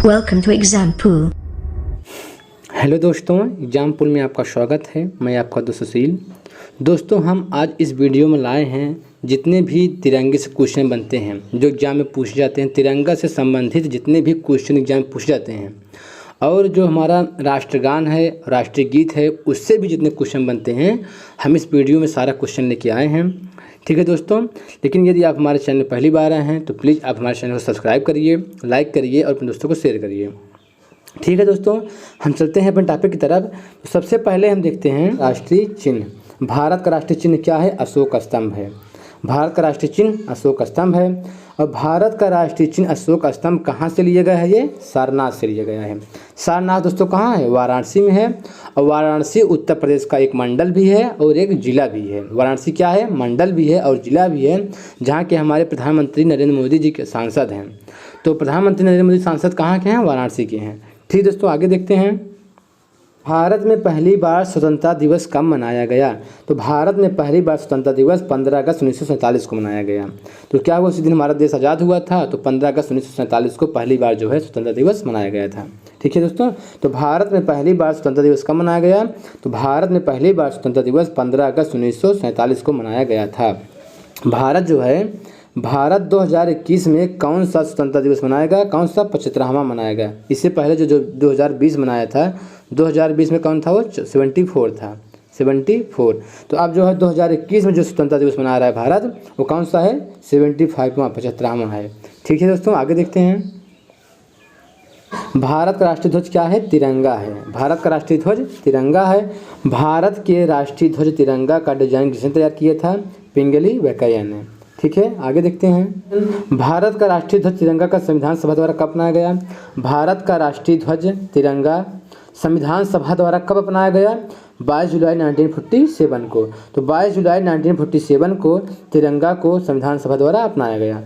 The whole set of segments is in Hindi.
Welcome to Exam Pool. Hello दोस्तों, एग्जाम पूल में आपका स्वागत है। मैं आपका दोस्त सुशील। दोस्तों, हम आज इस वीडियो में लाए हैं जितने भी तिरंगे से क्वेश्चन बनते हैं, जो एग्जाम में पूछे जाते हैं, तिरंगा से संबंधित जितने भी क्वेश्चन एग्जाम में पूछे जाते हैं, और जो हमारा राष्ट्रगान है, राष्ट्रीय गीत है, उससे भी जितने क्वेश्चन बनते हैं, हम इस वीडियो में सारा क्वेश्चन लेके आए हैं। ठीक है दोस्तों, लेकिन यदि आप हमारे चैनल में पहली बार आए हैं तो प्लीज़ आप हमारे चैनल को सब्सक्राइब करिए, लाइक करिए और अपने दोस्तों को शेयर करिए। ठीक है दोस्तों, हम चलते हैं अपने टॉपिक की तरफ। तो सबसे पहले हम देखते हैं राष्ट्रीय चिन्ह। भारत का राष्ट्रीय चिन्ह क्या है? अशोक स्तंभ है। भारत का राष्ट्रीय चिन्ह अशोक स्तंभ है। और भारत का राष्ट्रीय चिन्ह अशोक स्तंभ कहाँ से लिया गया है? ये सारनाथ से लिया गया है। सारनाथ दोस्तों कहाँ है? वाराणसी में है। और वाराणसी उत्तर प्रदेश का एक मंडल भी है और एक जिला भी है। वाराणसी क्या है? मंडल भी है और जिला भी है, जहाँ के हमारे प्रधानमंत्री नरेंद्र मोदी जी के सांसद हैं। तो प्रधानमंत्री नरेंद्र मोदी सांसद कहाँ के हैं? वाराणसी के हैं। ठीक दोस्तों, आगे देखते हैं। भारत में पहली बार स्वतंत्रता दिवस कब मनाया गया? तो भारत में पहली बार स्वतंत्रता दिवस 15 अगस्त 1947 को मनाया गया। तो क्या हुआ, उसी दिन हमारा देश आज़ाद हुआ था। तो 15 अगस्त 1947 को पहली बार जो है स्वतंत्रता दिवस मनाया गया था। ठीक है दोस्तों, तो भारत में पहली बार स्वतंत्रता दिवस कब मनाया गया? तो भारत में पहली बार स्वतंत्रता दिवस 15 अगस्त 1947 को मनाया गया था। भारत 2021 में कौन सा स्वतंत्रता दिवस मनाएगा? कौन सा? 75वां मनाएगा। इससे पहले जो 2020 मनाया था, 2020 में कौन था? वो 74 था, 74। तो अब जो है 2021 में जो स्वतंत्रता दिवस मना रहा है भारत, वो कौन सा है? 75वां, 75वां है। ठीक है दोस्तों, आगे देखते हैं। भारत का राष्ट्रीय ध्वज क्या है? तिरंगा है। भारत का राष्ट्रीय ध्वज तिरंगा है। भारत के राष्ट्रीय ध्वज तिरंगा का डिजाइन किसने तैयार किया था? पिंगली वेंकैया ने। ठीक है, आगे देखते हैं। भारत का राष्ट्रीय ध्वज तिरंगा का संविधान सभा द्वारा कब अपनाया गया? भारत का राष्ट्रीय ध्वज तिरंगा संविधान सभा द्वारा कब अपनाया गया? 22 जुलाई 1947 को। तो 22 जुलाई 1947 को तिरंगा को संविधान सभा द्वारा अपनाया गया।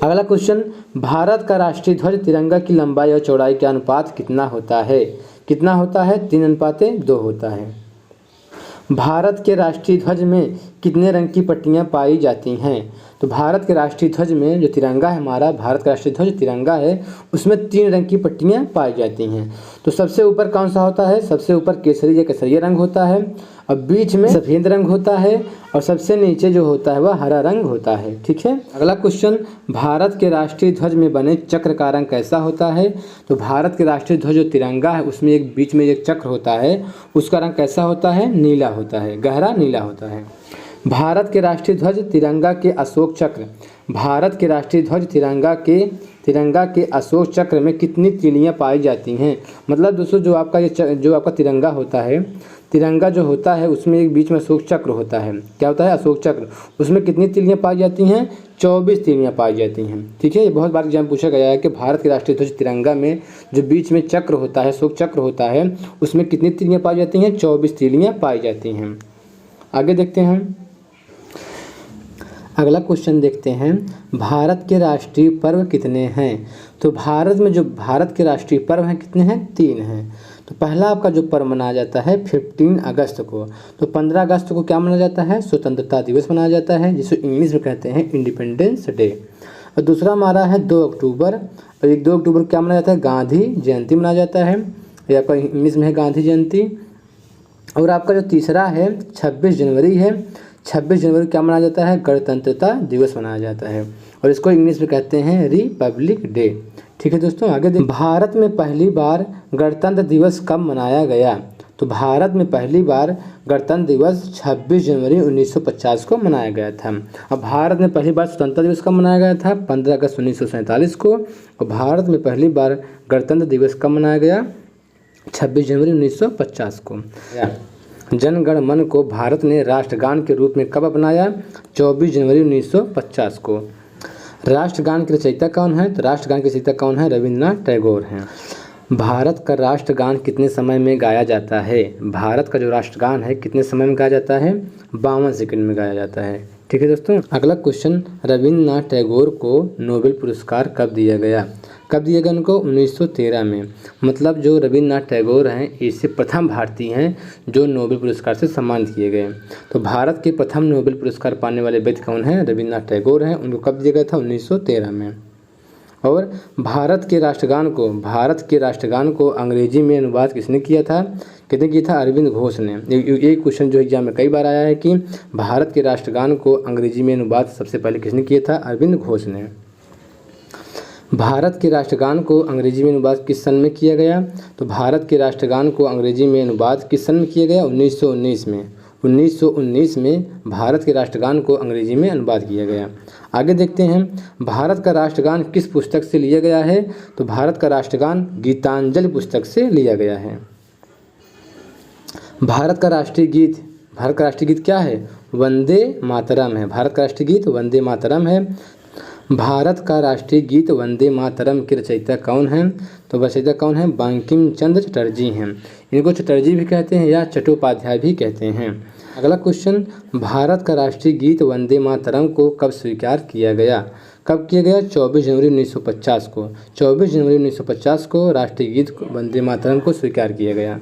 अगला क्वेश्चन, भारत का राष्ट्रीय ध्वज तिरंगा की लंबाई और चौड़ाई का अनुपात कितना होता है? कितना होता है? 3:2 होता है। भारत के राष्ट्रीय ध्वज में कितने रंग की पट्टियाँ पाई जाती हैं? तो भारत के राष्ट्रीय ध्वज में जो तिरंगा है हमारा, भारत का राष्ट्रीय ध्वज तिरंगा है, उसमें 3 रंग की पट्टियाँ पाई जाती हैं। तो सबसे ऊपर कौन सा होता है? सबसे ऊपर केसरी या केसरिया रंग होता है, और बीच में सफ़ेद रंग होता है, और सबसे नीचे जो होता है वह हरा रंग होता है। ठीक है, अगला क्वेश्चन, भारत के राष्ट्रीय ध्वज में बने चक्र का रंग कैसा होता है? तो भारत के राष्ट्रीय ध्वज जो तिरंगा है उसमें एक बीच में एक चक्र होता है, उसका रंग कैसा होता है? नीला होता है, गहरा नीला होता है। भारत के राष्ट्रीय ध्वज तिरंगा के अशोक चक्र, भारत के राष्ट्रीय ध्वज तिरंगा के अशोक चक्र में कितनी तीलियां पाई जाती हैं? मतलब दोस्तों, जो आपका तिरंगा होता है, तिरंगा जो होता है उसमें एक बीच में अशोक चक्र होता है। क्या होता है? अशोक चक्र। उसमें कितनी तीलियां पाई जाती हैं? 24 तीलियां पाई जाती हैं। ठीक है, ये बहुत बार एग्जाम पूछा गया है कि भारत के राष्ट्रीय ध्वज तिरंगा में जो बीच में चक्र होता है, अशोक चक्र होता है, उसमें कितनी तीलियां पाई जाती हैं? 24 तीलियां पाई जाती हैं। आगे देखते हैं। अगला क्वेश्चन देखते हैं, भारत के राष्ट्रीय पर्व कितने हैं? तो भारत में जो भारत के राष्ट्रीय पर्व हैं कितने हैं? 3 हैं। तो पहला आपका जो पर्व मनाया जाता है 15 अगस्त को। तो 15 अगस्त को क्या मनाया जाता है? स्वतंत्रता दिवस मनाया जाता है, जिसे इंग्लिश में कहते हैं इंडिपेंडेंस डे। और दूसरा हमारा है 2 अक्टूबर, और 2 अक्टूबर को क्या मनाया जाता है? गांधी जयंती मनाया जाता है। ये आपका इंग्लिश में है गांधी जयंती। और आपका जो तीसरा है 26 जनवरी है। 26 जनवरी क्या मनाया जाता है? गणतंत्रता दिवस मनाया जाता है, और इसको इंग्लिश में कहते हैं रिपब्लिक डे। ठीक है दोस्तों, आगे देखिए। भारत में पहली बार गणतंत्र दिवस कब मनाया गया? तो भारत में पहली बार गणतंत्र दिवस 26 जनवरी 1950 को मनाया गया था। अब भारत में पहली बार स्वतंत्रता दिवस कब मनाया गया था? 15 अगस्त 1947 को। और भारत में पहली बार गणतंत्र दिवस कब मनाया गया? 26 जनवरी 1950 को। जन गण मन को भारत ने राष्ट्रगान के रूप में कब अपनाया? 24 जनवरी 1950 को। राष्ट्रगान की रचयिता कौन है? तो राष्ट्रगान की रचयिता कौन है? रविन्द्रनाथ टैगोर हैं। भारत का राष्ट्रगान कितने समय में गाया जाता है? भारत का जो राष्ट्रगान है कितने समय में गाया जाता है? 52 सेकंड में गाया जाता है। ठीक है दोस्तों, अगला क्वेश्चन, रविन्द्रनाथ टैगोर को नोबेल पुरस्कार कब दिया गया? कब दिया गया उनको? 1913 में। मतलब जो रविन्द्रनाथ टैगोर हैं इससे प्रथम भारतीय हैं जो नोबेल पुरस्कार से सम्मानित किए गए। तो भारत के प्रथम नोबेल पुरस्कार पाने वाले व्यक्ति कौन हैं? रविन्द्रनाथ टैगोर हैं। उनको कब दिया गया था? 1913 में। और भारत के राष्ट्रगान को अंग्रेजी में अनुवाद किसने किया था? किसने किया था? अरविंद घोष ने। ये क्वेश्चन जो एग्जाम में कई बार आया है कि भारत के राष्ट्रगान को अंग्रेजी में अनुवाद सबसे पहले किसने किया था? अरविंद घोष ने। भारत के राष्ट्रगान को अंग्रेजी में अनुवाद किस सन में किया गया? तो भारत के राष्ट्रगान को अंग्रेजी में अनुवाद किस सन में किया गया? 1919 में। 1919 में भारत के राष्ट्रगान को अंग्रेजी में अनुवाद किया गया। आगे देखते हैं, भारत का राष्ट्रगान किस पुस्तक से लिया गया है? तो भारत का राष्ट्रगान गीतांजलि पुस्तक से लिया गया है। भारत का राष्ट्रीय गीत क्या है? वंदे मातरम है। भारत का राष्ट्रीय गीत वंदे मातरम है। भारत का राष्ट्रीय गीत वंदे मातरम के रचयिता कौन हैं? तो रचयिता कौन है? बंकिम चंद्र चटर्जी हैं। इनको चटर्जी भी कहते हैं या चट्टोपाध्याय भी कहते हैं। अगला क्वेश्चन, भारत का राष्ट्रीय गीत वंदे मातरम को कब स्वीकार किया गया? कब किया गया? 24 जनवरी 1950 को। 24 जनवरी 1950 को राष्ट्रीय गीत वंदे मातरम को स्वीकार किया गया।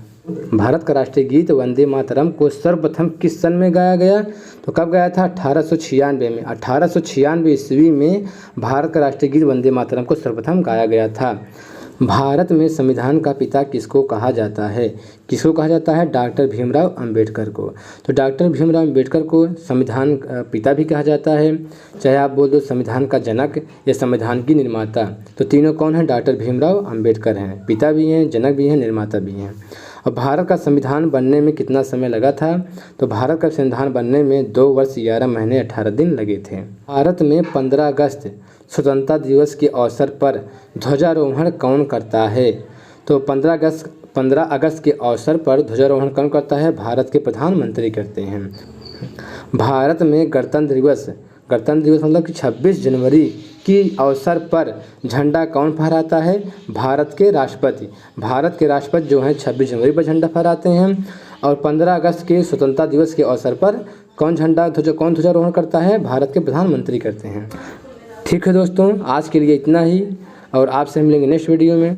भारत का राष्ट्रीय गीत वंदे मातरम को सर्वप्रथम किस सन में गाया गया? तो कब गाया था? 1896 में। 1896 ईस्वी में भारत का राष्ट्रीय गीत वंदे मातरम को सर्वप्रथम गाया गया था। भारत में संविधान का पिता किसको कहा जाता है? किसको कहा जाता है? डॉक्टर भीमराव अंबेडकर को। तो डॉक्टर भीमराव अंबेडकर को संविधान पिता भी कहा जाता है, चाहे आप बोल दो संविधान का जनक या संविधान की निर्माता। तो तीनों कौन हैं? डॉक्टर भीमराव अंबेडकर हैं, पिता भी हैं, जनक भी हैं, निर्माता भी हैं। और भारत का संविधान बनने में कितना समय लगा था? तो भारत का संविधान बनने में 2 वर्ष 11 महीने 18 दिन लगे थे। भारत में 15 अगस्त स्वतंत्रता दिवस के अवसर पर ध्वजारोहण कौन करता है? तो 15 अगस्त के अवसर पर ध्वजारोहण कौन करता है? भारत के प्रधानमंत्री करते हैं। भारत में गणतंत्र दिवस मतलब कि 26 जनवरी की अवसर पर झंडा कौन फहराता है? भारत के राष्ट्रपति जो हैं 26 जनवरी पर झंडा फहराते हैं। और 15 अगस्त के स्वतंत्रता दिवस के अवसर पर कौन ध्वजारोहण करता है? भारत के प्रधानमंत्री करते हैं। ठीक है दोस्तों, आज के लिए इतना ही और आपसे मिलेंगे नेक्स्ट वीडियो में।